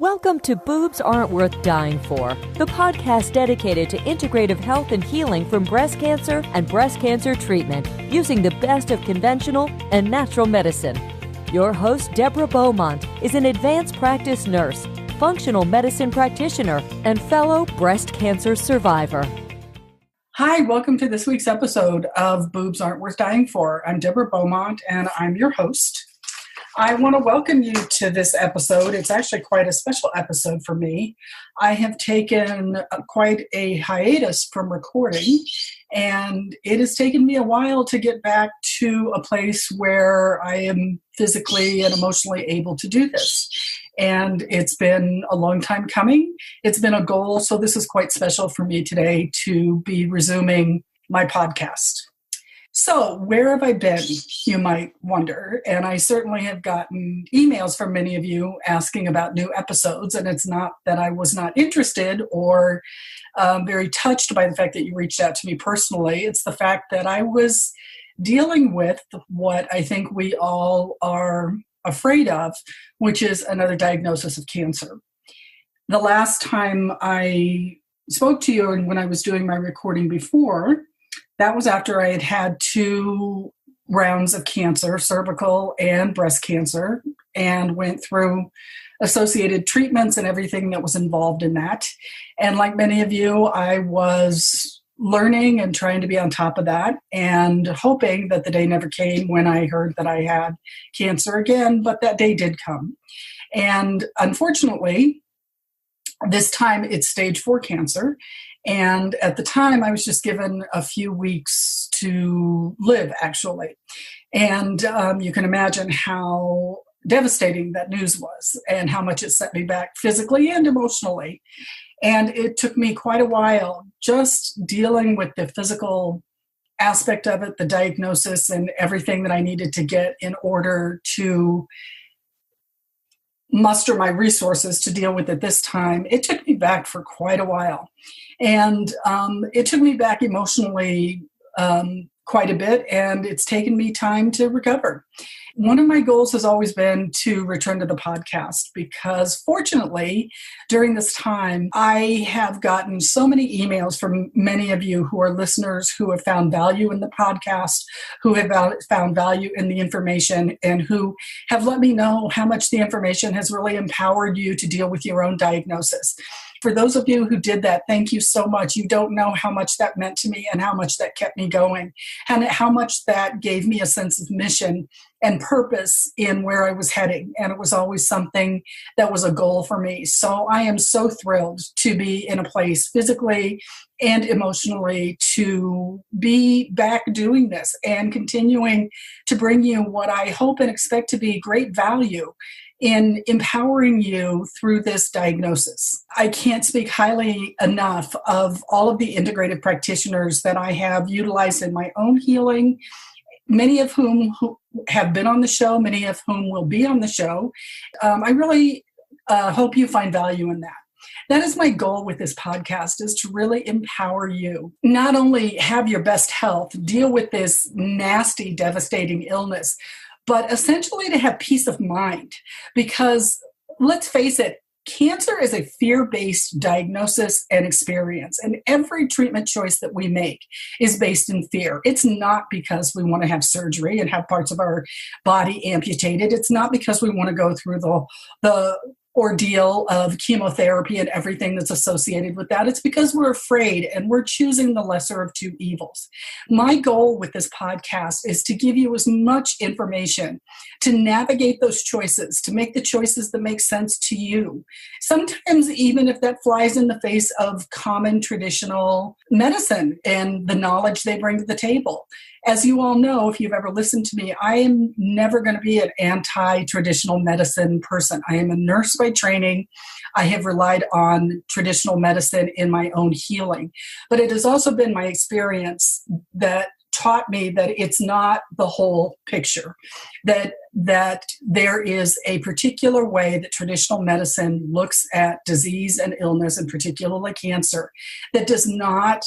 Welcome to Boobs Aren't Worth Dying For, the podcast dedicated to integrative health and healing from breast cancer and breast cancer treatment using the best of conventional and natural medicine. Your host, Deborah Beaumont, is an advanced practice nurse, functional medicine practitioner, and fellow breast cancer survivor. Hi, welcome to this week's episode of Boobs Aren't Worth Dying For. I'm Deborah Beaumont, and I'm your host. I want to welcome you to this episode. It's actually quite a special episode for me. I have taken quite a hiatus from recording, and it has taken me a while to get back to a place where I am physically and emotionally able to do this. And it's been a long time coming. It's been a goal, so this is quite special for me today to be resuming my podcast. So where have I been, you might wonder? And I certainly have gotten emails from many of you asking about new episodes, and it's not that I was not interested or very touched by the fact that you reached out to me personally. It's the fact that I was dealing with what I think we all are afraid of, which is another diagnosis of cancer. The last time I spoke to you and when I was doing my recording before, that was after I had had 2 rounds of cancer, cervical and breast cancer, and went through associated treatments and everything that was involved in that. And like many of you, I was learning and trying to be on top of that and hoping that the day never came when I heard that I had cancer again, but that day did come. And unfortunately, this time it's stage 4 cancer. And at the time, I was just given a few weeks to live, actually. And you can imagine how devastating that news was and how much it set me back physically and emotionally. And it took me quite a while just dealing with the physical aspect of it, the diagnosis, and everything that I needed to get in order to muster my resources to deal with it this time. It took me back for quite a while. And it took me back emotionally quite a bit, and it's taken me time to recover. One of my goals has always been to return to the podcast because fortunately, during this time, I have gotten so many emails from many of you who are listeners who have found value in the podcast, who have found value in the information, and who have let me know how much the information has really empowered you to deal with your own diagnosis. For those of you who did that, thank you so much. You don't know how much that meant to me and how much that kept me going and how much that gave me a sense of mission and purpose in where I was heading. And it was always something that was a goal for me. So I am so thrilled to be in a place physically and emotionally to be back doing this and continuing to bring you what I hope and expect to be great value in empowering you through this diagnosis. I can't speak highly enough of all of the integrative practitioners that I have utilized in my own healing, many of whom have been on the show, many of whom will be on the show. I really hope you find value in that. That is my goal with this podcast, is to really empower you. Not only have your best health, deal with this nasty, devastating illness, but essentially to have peace of mind. Because let's face it, cancer is a fear-based diagnosis and experience. And every treatment choice that we make is based in fear. It's not because we want to have surgery and have parts of our body amputated. It's not because we want to go through the ordeal of chemotherapy and everything that's associated with that. It's because we're afraid and we're choosing the lesser of 2 evils. My goal with this podcast is to give you as much information to navigate those choices, to make the choices that make sense to you. Sometimes even if that flies in the face of common traditional medicine and the knowledge they bring to the table. As you all know, if you've ever listened to me, I am never going to be an anti-traditional medicine person. I am a nurse by training. I have relied on traditional medicine in my own healing. But it has also been my experience that taught me that it's not the whole picture, that there is a particular way that traditional medicine looks at disease and illness, and particularly cancer, that does not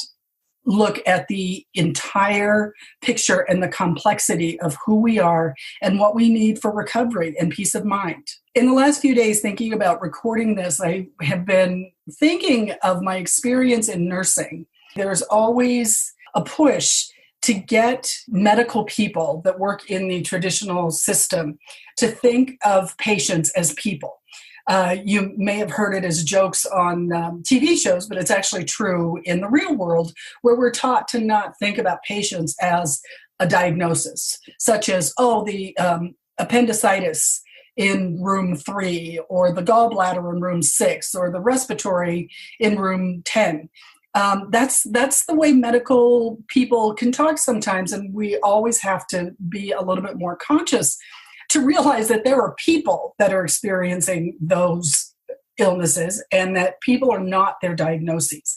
look at the entire picture and the complexity of who we are and what we need for recovery and peace of mind. In the last few days, thinking about recording this, I have been thinking of my experience in nursing. There's always a push to get medical people that work in the traditional system to think of patients as people. You may have heard it as jokes on TV shows, but it's actually true in the real world, where we're taught to not think about patients as a diagnosis, such as, the appendicitis in room 3, or the gallbladder in room 6, or the respiratory in room 10. That's the way medical people can talk sometimes, and we always have to be a little bit more conscious to realize that there are people that are experiencing those illnesses and that people are not their diagnoses.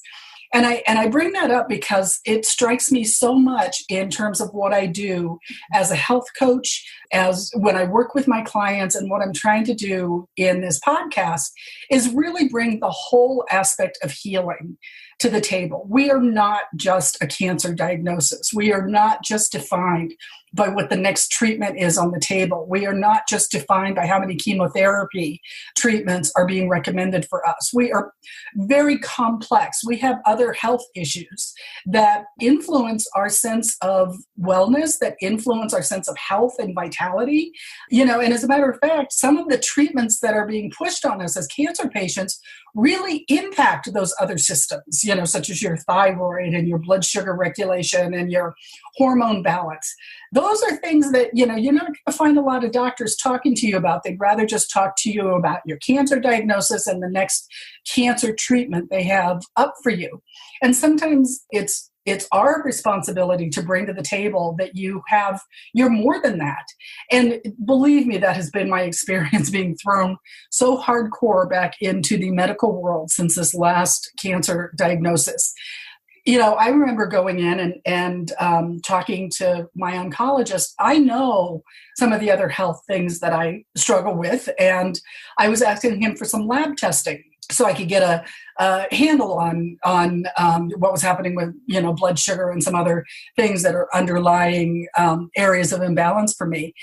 And I bring that up because it strikes me so much in terms of what I do as a health coach, as when I work with my clients, and what I'm trying to do in this podcast is really bring the whole aspect of healing to the table. We are not just a cancer diagnosis. We are not just defined by what the next treatment is on the table. We are not just defined by how many chemotherapy treatments are being recommended for us. We are very complex. We have other health issues that influence our sense of wellness, that influence our sense of health and vitality. And as a matter of fact, some of the treatments that are being pushed on us as cancer patients really impact those other systems, such as your thyroid and your blood sugar regulation and your hormone balance. Those are things that, you're not going to find a lot of doctors talking to you about. They'd rather just talk to you about your cancer diagnosis and the next cancer treatment they have up for you. And sometimes it's our responsibility to bring to the table that you're more than that. And believe me, that has been my experience being thrown so hardcore back into the medical world since this last cancer diagnosis. I remember going in and talking to my oncologist. I know some of the other health things that I struggle with, and I was asking him for some lab testing so I could get a handle on what was happening with blood sugar and some other things that are underlying areas of imbalance for me.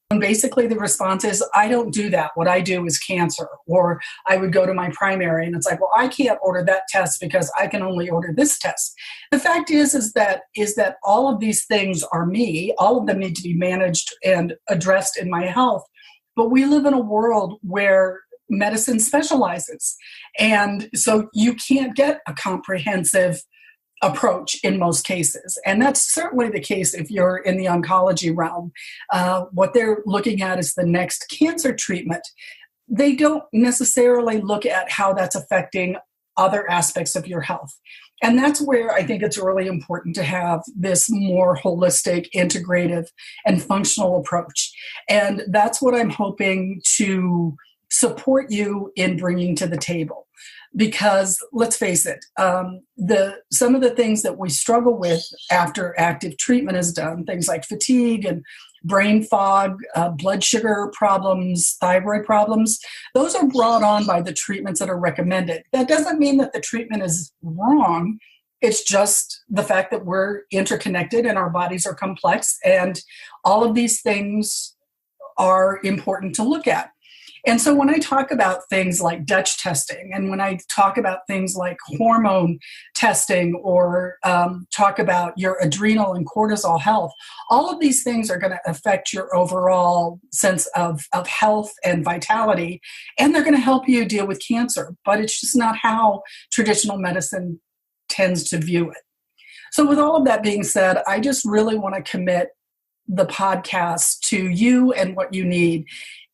And basically the response is, I don't do that. What I do is cancer. Or I would go to my primary and it's like, well, I can't order that test because I can only order this test. The fact is that all of these things are me. All of them need to be managed and addressed in my health. But we live in a world where medicine specializes. And so you can't get a comprehensive approach in most cases. And that's certainly the case if you're in the oncology realm. What they're looking at is the next cancer treatment. They don't necessarily look at how that's affecting other aspects of your health. And that's where I think it's really important to have this more holistic, integrative, and functional approach. And that's what I'm hoping to support you in bringing to the table. Because let's face it, some of the things that we struggle with after active treatment is done, things like fatigue and brain fog, blood sugar problems, thyroid problems, those are brought on by the treatments that are recommended. That doesn't mean that the treatment is wrong. It's just the fact that we're interconnected and our bodies are complex, and all of these things are important to look at. And so when I talk about things like Dutch testing, and when I talk about things like hormone testing, or talk about your adrenal and cortisol health, all of these things are going to affect your overall sense of health and vitality, and they're going to help you deal with cancer. But it's just not how traditional medicine tends to view it. So with all of that being said, I just really want to commit the podcast to you and what you need.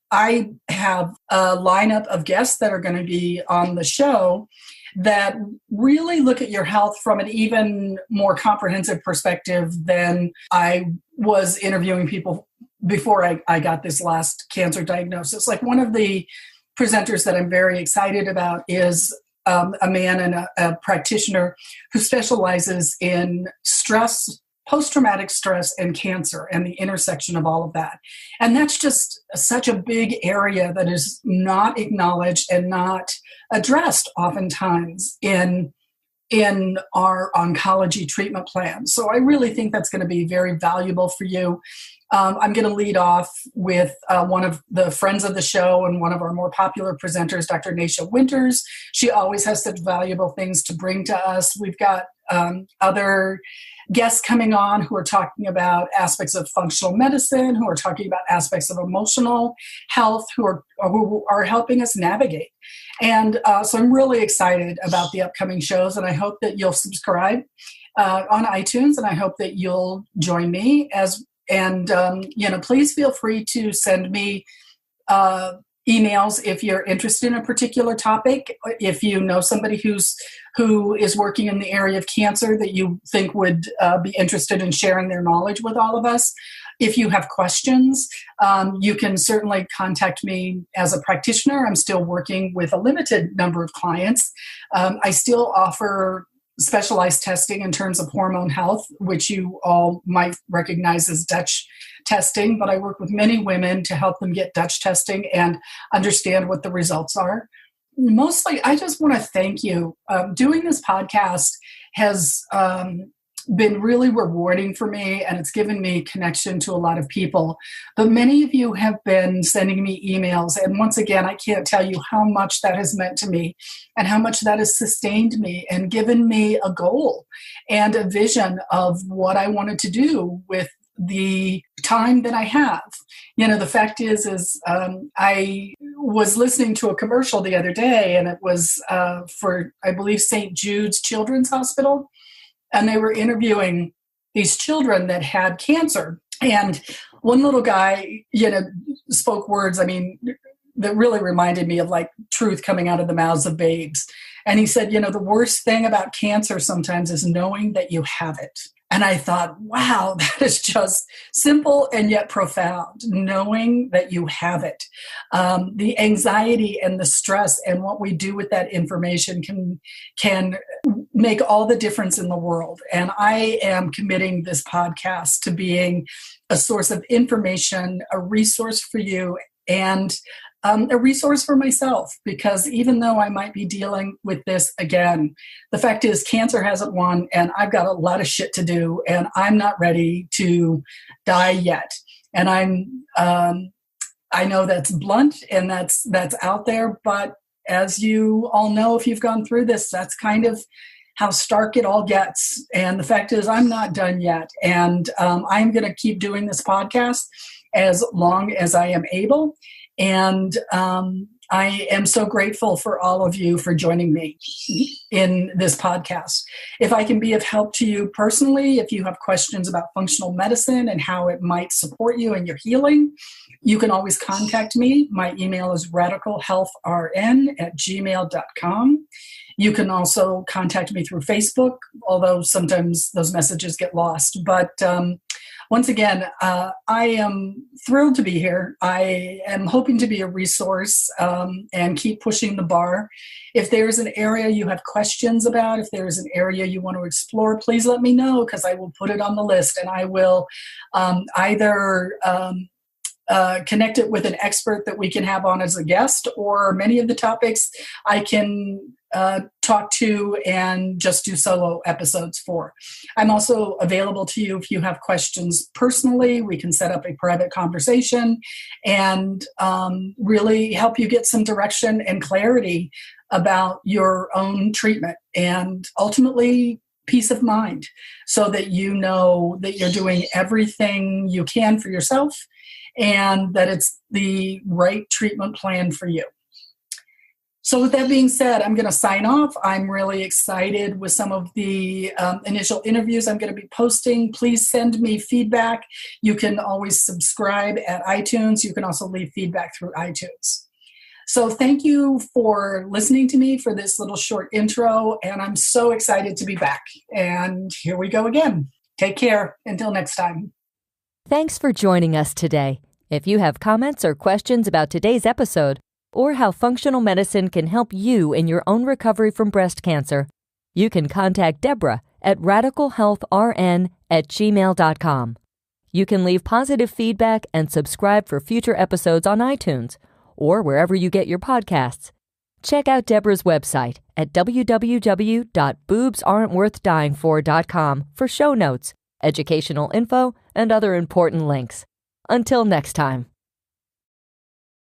I have a lineup of guests that are going to be on the show that really look at your health from an even more comprehensive perspective than I was interviewing people before I got this last cancer diagnosis. Like, one of the presenters that I'm very excited about is a man and a practitioner who specializes in stress, post-traumatic stress, and cancer, and the intersection of all of that. And that's just such a big area that is not acknowledged and not addressed oftentimes in in our oncology treatment plan. So I really think that's going to be very valuable for you. I'm going to lead off with one of the friends of the show and one of our more popular presenters, Dr. Nasha Winters. She always has such valuable things to bring to us. We've got other guests coming on who are talking about aspects of functional medicine, who are talking about aspects of emotional health, who are helping us navigate. And so I'm really excited about the upcoming shows, and I hope that you'll subscribe on iTunes, and I hope that you'll join me please feel free to send me emails if you're interested in a particular topic. If you know somebody who is working in the area of cancer that you think would be interested in sharing their knowledge with all of us. If you have questions, you can certainly contact me as a practitioner. I'm still working with a limited number of clients. I still offer specialized testing in terms of hormone health, which you all might recognize as Dutch testing, but I work with many women to help them get Dutch testing and understand what the results are. Mostly, I just want to thank you. Doing this podcast has been really rewarding for me, and it's given me connection to a lot of people. But many of you have been sending me emails, and once again, I can't tell you how much that has meant to me and how much that has sustained me and given me a goal and a vision of what I wanted to do with the time that I have. The fact is I was listening to a commercial the other day, and it was for, I believe, St. Jude's Children's Hospital. And they were interviewing these children that had cancer. And one little guy, spoke words, that really reminded me of like truth coming out of the mouths of babes. And he said, the worst thing about cancer sometimes is knowing that you have it. And I thought, wow, that is just simple and yet profound, knowing that you have it. The anxiety and the stress and what we do with that information can make all the difference in the world. And I am committing this podcast to being a source of information, a resource for you, and a resource for myself, because even though I might be dealing with this again, the fact is cancer hasn't won, and I've got a lot of shit to do, and I'm not ready to die yet. And I know that's blunt and that's out there, but as you all know, if you've gone through this, that's kind of how stark it all gets. And the fact is I'm not done yet. And I'm going to keep doing this podcast as long as I am able. And I am so grateful for all of you for joining me in this podcast. If I can be of help to you personally, if you have questions about functional medicine and how it might support you in your healing, you can always contact me. My email is radicalhealthrn@gmail.com. You can also contact me through Facebook, although sometimes those messages get lost. But once again, I am thrilled to be here. I am hoping to be a resource and keep pushing the bar. If there's an area you have questions about, if there's an area you want to explore, please let me know, because I will put it on the list, and I will either connect it with an expert that we can have on as a guest, or many of the topics I can talk to and just do solo episodes for. I'm also available to you if you have questions personally. We can set up a private conversation and really help you get some direction and clarity about your own treatment, and ultimately peace of mind, so that you know that you're doing everything you can for yourself and that it's the right treatment plan for you. So with that being said, I'm going to sign off. I'm really excited with some of the initial interviews I'm going to be posting. Please send me feedback. You can always subscribe at iTunes. You can also leave feedback through iTunes. So thank you for listening to me for this little short intro, and I'm so excited to be back. And here we go again. Take care. Until next time. Thanks for joining us today. If you have comments or questions about today's episode, or how functional medicine can help you in your own recovery from breast cancer, you can contact Deborah at radicalhealthrn@gmail.com. You can leave positive feedback and subscribe for future episodes on iTunes or wherever you get your podcasts. Check out Deborah's website at www.boobsaren'tworthdyingfor.com for show notes, educational info, and other important links. Until next time.